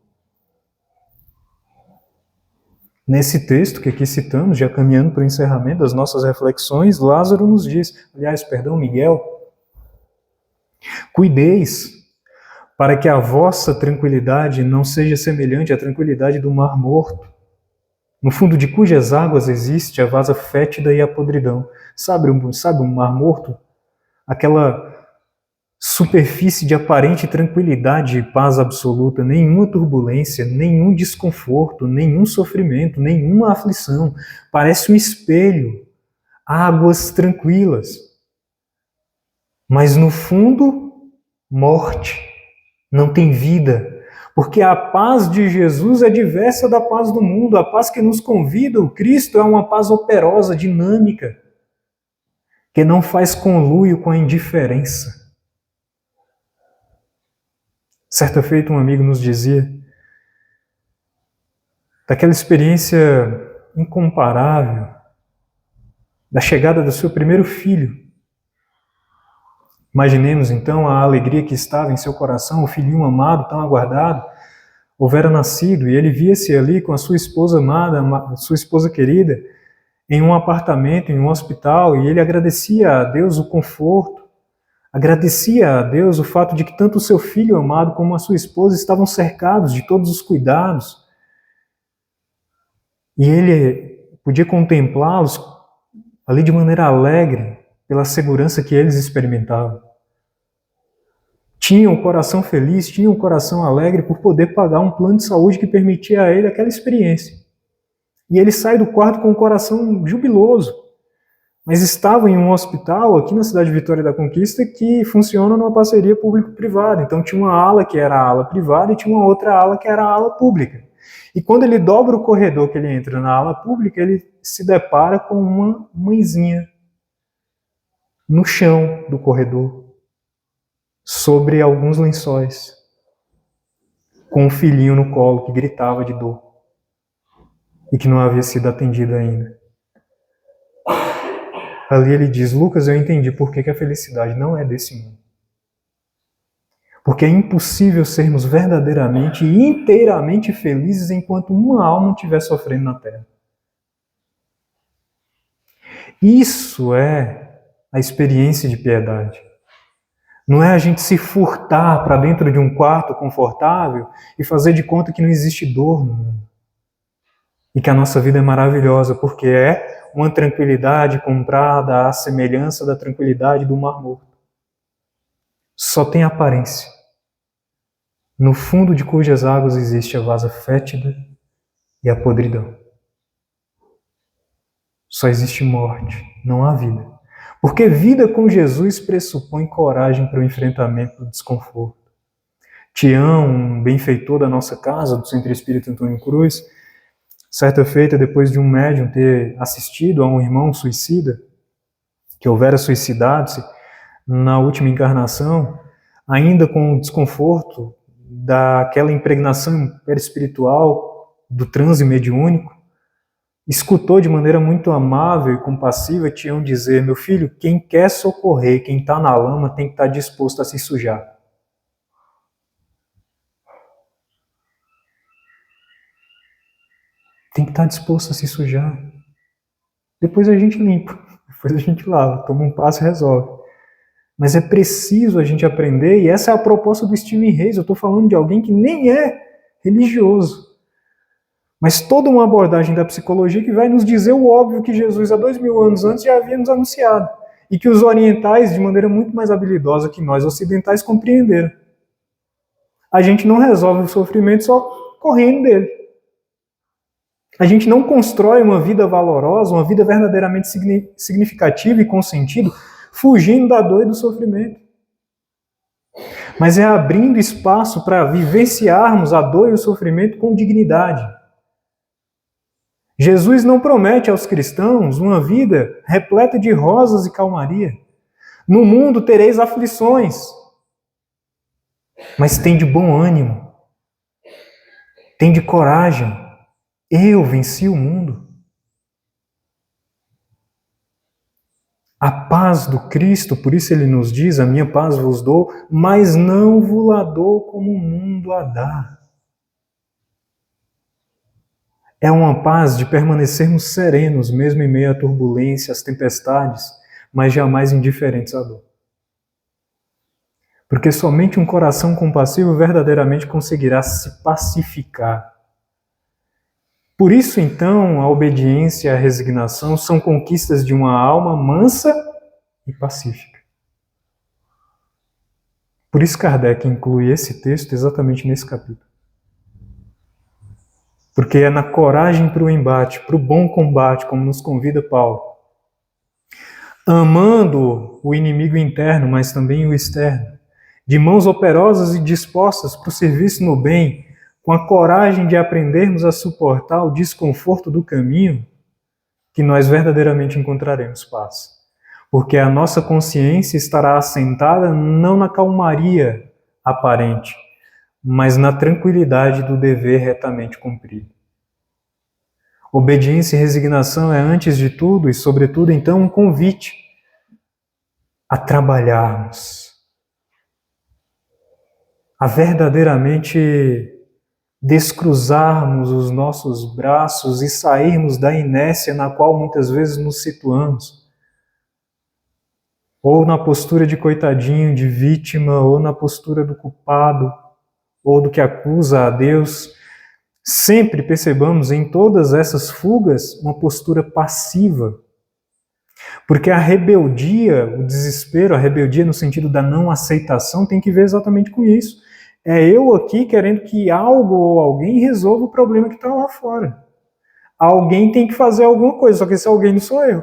Nesse texto que aqui citamos, já caminhando para o encerramento das nossas reflexões, Lázaro nos diz, Miguel, cuideis para que a vossa tranquilidade não seja semelhante à tranquilidade do mar morto, no fundo de cujas águas existe a vasa fétida e a podridão. Sabe um mar morto? Aquela superfície de aparente tranquilidade e paz absoluta, nenhuma turbulência, nenhum desconforto, nenhum sofrimento, nenhuma aflição. Parece um espelho, águas tranquilas. Mas no fundo, morte, não tem vida. Porque a paz de Jesus é diversa da paz do mundo. A paz que nos convida, o Cristo, é uma paz operosa, dinâmica, que não faz conluio com a indiferença. Certa feita, um amigo nos dizia daquela experiência incomparável da chegada do seu primeiro filho. Imaginemos então a alegria que estava em seu coração, o filhinho amado, tão aguardado, houvera nascido, e ele via-se ali com a sua esposa amada, sua esposa querida, em um apartamento, em um hospital, e ele agradecia a Deus o conforto, agradecia a Deus o fato de que tanto o seu filho amado como a sua esposa estavam cercados de todos os cuidados, e ele podia contemplá-los ali de maneira alegre, pela segurança que eles experimentavam. Tinha um coração feliz, tinha um coração alegre por poder pagar um plano de saúde que permitia a ele aquela experiência. E ele sai do quarto com um coração jubiloso. Mas estava em um hospital aqui na cidade de Vitória da Conquista que funciona numa parceria público-privada. Então tinha uma ala que era a ala privada e tinha uma outra ala que era a ala pública. E quando ele dobra o corredor que ele entra na ala pública, ele se depara com uma mãezinha no chão do corredor, sobre alguns lençóis, com um filhinho no colo que gritava de dor e que não havia sido atendido ainda. Ali ele diz, Lucas, eu entendi por que a felicidade não é desse mundo. Porque é impossível sermos verdadeiramente e inteiramente felizes enquanto uma alma estiver sofrendo na Terra. Isso é a experiência de piedade. Não é a gente se furtar para dentro de um quarto confortável e fazer de conta que não existe dor no mundo. E que a nossa vida é maravilhosa, porque é uma tranquilidade comprada à semelhança da tranquilidade do Mar Morto. Só tem aparência. No fundo de cujas águas existe a vasa fétida e a podridão. Só existe morte, não há vida. Porque vida com Jesus pressupõe coragem para o enfrentamento do desconforto. Tião, um benfeitor da nossa casa, do Centro Espírita Antônio Cruz, certa feita, depois de um médium ter assistido a um irmão suicida, que houvera suicidado-se na última encarnação, ainda com o desconforto daquela impregnação perispiritual, do transe mediúnico, escutou de maneira muito amável e compassiva Tião dizer: meu filho, quem quer socorrer, quem está na lama, tem que estar disposto a se sujar. Tem que estar disposto a se sujar. Depois a gente limpa, depois a gente lava, toma um passo e resolve. Mas é preciso a gente aprender, e essa é a proposta do Stephen Reis. Eu estou falando de alguém que nem é religioso, mas toda uma abordagem da psicologia que vai nos dizer o óbvio que Jesus, há 2000 anos antes, já havia nos anunciado, e que os orientais, de maneira muito mais habilidosa que nós ocidentais, compreenderam. A gente não resolve o sofrimento só correndo dele. A gente não constrói uma vida valorosa, uma vida verdadeiramente significativa e com sentido, fugindo da dor e do sofrimento. Mas é abrindo espaço para vivenciarmos a dor e o sofrimento com dignidade. Jesus não promete aos cristãos uma vida repleta de rosas e calmaria. No mundo tereis aflições, mas tem de bom ânimo, tem de coragem. Eu venci o mundo. A paz do Cristo, por isso ele nos diz: a minha paz vos dou, mas não vos-la dou como o mundo a dá. É uma paz de permanecermos serenos, mesmo em meio à turbulência, às tempestades, mas jamais indiferentes à dor. Porque somente um coração compassivo verdadeiramente conseguirá se pacificar. Por isso, então, a obediência e a resignação são conquistas de uma alma mansa e pacífica. Por isso Kardec inclui esse texto exatamente nesse capítulo. Porque é na coragem para o embate, para o bom combate, como nos convida Paulo. Amando o inimigo interno, mas também o externo. De mãos operosas e dispostas para o serviço no bem, com a coragem de aprendermos a suportar o desconforto do caminho, que nós verdadeiramente encontraremos paz. Porque a nossa consciência estará assentada não na calmaria aparente, mas na tranquilidade do dever retamente cumprido. Obediência e resignação é, antes de tudo e sobretudo, então, um convite a trabalharmos, a verdadeiramente descruzarmos os nossos braços e sairmos da inércia na qual muitas vezes nos situamos. Ou na postura de coitadinho, de vítima, ou na postura do culpado, ou do que acusa a Deus. Sempre percebamos em todas essas fugas uma postura passiva. Porque a rebeldia, o desespero, a rebeldia no sentido da não aceitação, tem que ver exatamente com isso. É eu aqui querendo que algo ou alguém resolva o problema que está lá fora. Alguém tem que fazer alguma coisa, só que esse alguém não sou eu.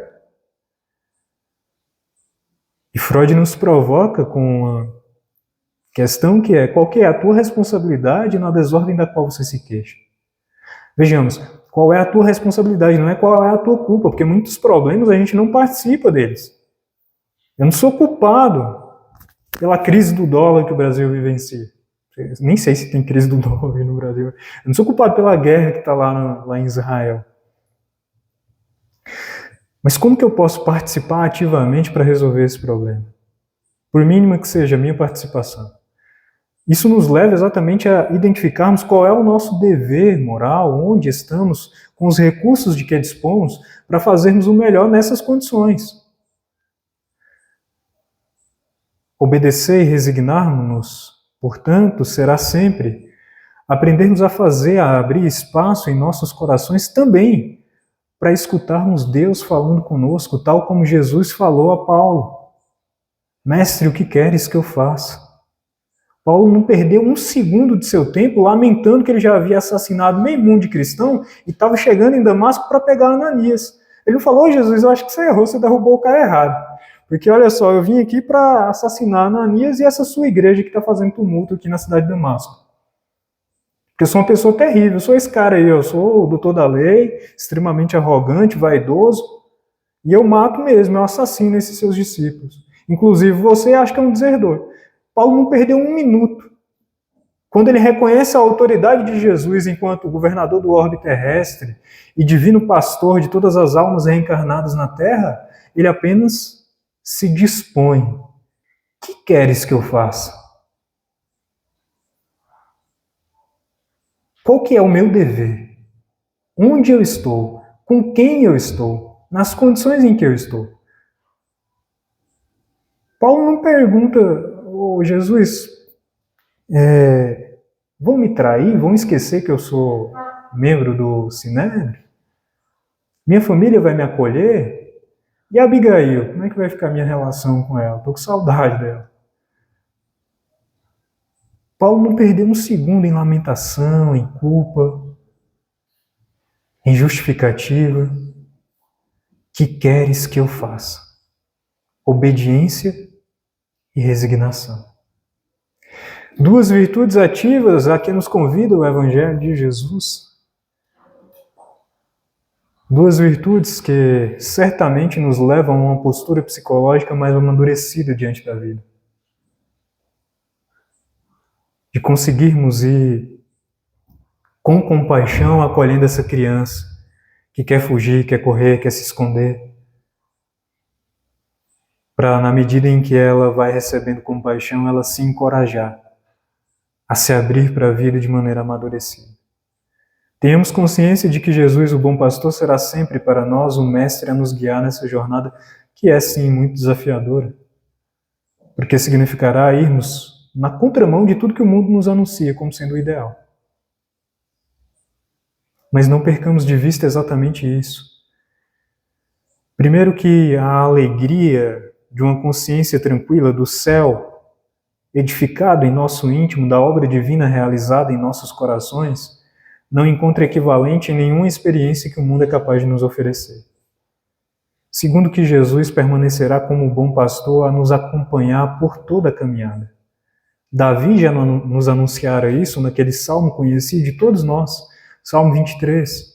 E Freud nos provoca com uma questão que é: qual que é a tua responsabilidade na desordem da qual você se queixa? Vejamos, qual é a tua responsabilidade, não é qual é a tua culpa, porque muitos problemas a gente não participa deles. Eu não sou culpado pela crise do dólar que o Brasil vivencia. Nem sei se tem crise do dólar no Brasil. Eu não sou culpado pela guerra que está lá em Israel. Mas como que eu posso participar ativamente para resolver esse problema? Por mínima que seja a minha participação. Isso nos leva exatamente a identificarmos qual é o nosso dever moral, onde estamos, com os recursos de que dispomos, para fazermos o melhor nessas condições. Obedecer e resignar-nos, portanto, será sempre aprendermos a fazer, a abrir espaço em nossos corações também para escutarmos Deus falando conosco, tal como Jesus falou a Paulo. Mestre, o que queres que eu faça? Paulo não perdeu um segundo de seu tempo lamentando que ele já havia assassinado meio mundo de cristão e estava chegando em Damasco para pegar Ananias. Ele não falou: Jesus, eu acho que você errou, você derrubou o cara errado. Porque olha só, eu vim aqui para assassinar Ananias e essa sua igreja que está fazendo tumulto aqui na cidade de Damasco. Porque eu sou uma pessoa terrível, eu sou esse cara aí, eu sou o doutor da lei, extremamente arrogante, vaidoso, e eu mato mesmo, eu assassino esses seus discípulos. Inclusive você acha que é um desertor. Paulo não perdeu um minuto. Quando ele reconhece a autoridade de Jesus enquanto governador do orbe terrestre e divino pastor de todas as almas reencarnadas na terra, ele apenas se dispõe. O que queres que eu faça? Qual que é o meu dever? Onde eu estou? Com quem eu estou? Nas condições em que eu estou? Paulo não pergunta: oh, Jesus, vão me trair? Vão esquecer que eu sou membro do Sinédrio? Minha família vai me acolher? E a Abigail? Como é que vai ficar a minha relação com ela? Estou com saudade dela. Paulo não perdeu um segundo em lamentação, em culpa, em justificativa. Que queres que eu faça? Obediência e resignação. Duas virtudes ativas a que nos convida o Evangelho de Jesus. Duas virtudes que certamente nos levam a uma postura psicológica mais amadurecida diante da vida. De conseguirmos ir com compaixão acolhendo essa criança que quer fugir, quer correr, quer se esconder, para, na medida em que ela vai recebendo compaixão, ela se encorajar a se abrir para a vida de maneira amadurecida. Tenhamos consciência de que Jesus, o bom pastor, será sempre para nós o mestre a nos guiar nessa jornada, que é sim muito desafiadora, porque significará irmos na contramão de tudo que o mundo nos anuncia como sendo o ideal. Mas não percamos de vista exatamente isso. Primeiro, que a alegria de uma consciência tranquila do céu, edificado em nosso íntimo, da obra divina realizada em nossos corações, não encontra equivalente em nenhuma experiência que o mundo é capaz de nos oferecer. Segundo, que Jesus permanecerá como bom pastor a nos acompanhar por toda a caminhada. Davi já nos anunciara isso naquele salmo conhecido de todos nós, Salmo 23.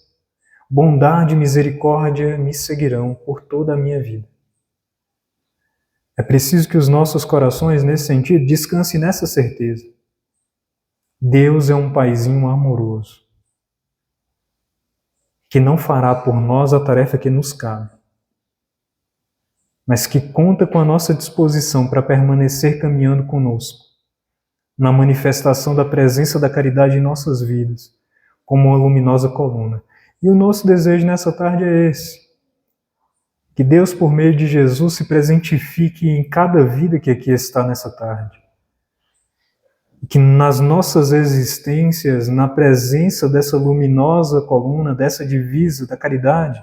Bondade e misericórdia me seguirão por toda a minha vida. É preciso que os nossos corações, nesse sentido, descansem nessa certeza. Deus é um paizinho amoroso, que não fará por nós a tarefa que nos cabe, mas que conta com a nossa disposição para permanecer caminhando conosco, na manifestação da presença da caridade em nossas vidas, como uma luminosa coluna. E o nosso desejo nessa tarde é esse: que Deus, por meio de Jesus, se presentifique em cada vida que aqui está nessa tarde. E que nas nossas existências, na presença dessa luminosa coluna, dessa divisa da caridade,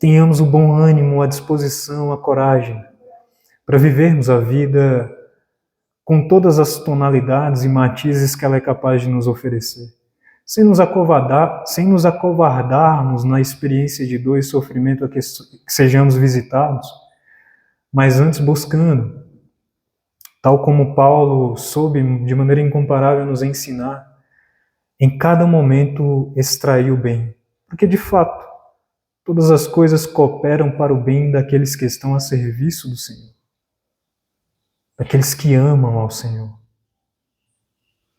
tenhamos o bom ânimo, a disposição, a coragem para vivermos a vida com todas as tonalidades e matizes que ela é capaz de nos oferecer. Sem nos acovardarmos na experiência de dor e sofrimento a que sejamos visitados, mas antes buscando, tal como Paulo soube de maneira incomparável nos ensinar, em cada momento extrair o bem. Porque, de fato, todas as coisas cooperam para o bem daqueles que estão a serviço do Senhor, daqueles que amam ao Senhor.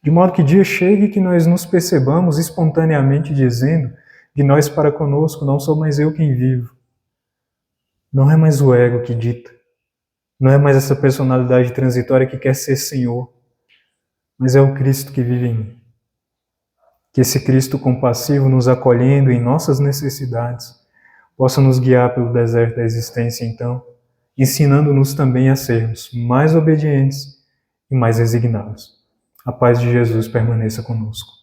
De modo que dia chegue que nós nos percebamos espontaneamente dizendo: de nós para conosco não sou mais eu quem vivo. Não é mais o ego que dita. Não é mais essa personalidade transitória que quer ser Senhor. Mas é o Cristo que vive em mim. Que esse Cristo compassivo, nos acolhendo em nossas necessidades, possa nos guiar pelo deserto da existência, então, ensinando-nos também a sermos mais obedientes e mais resignados. A paz de Jesus permaneça conosco.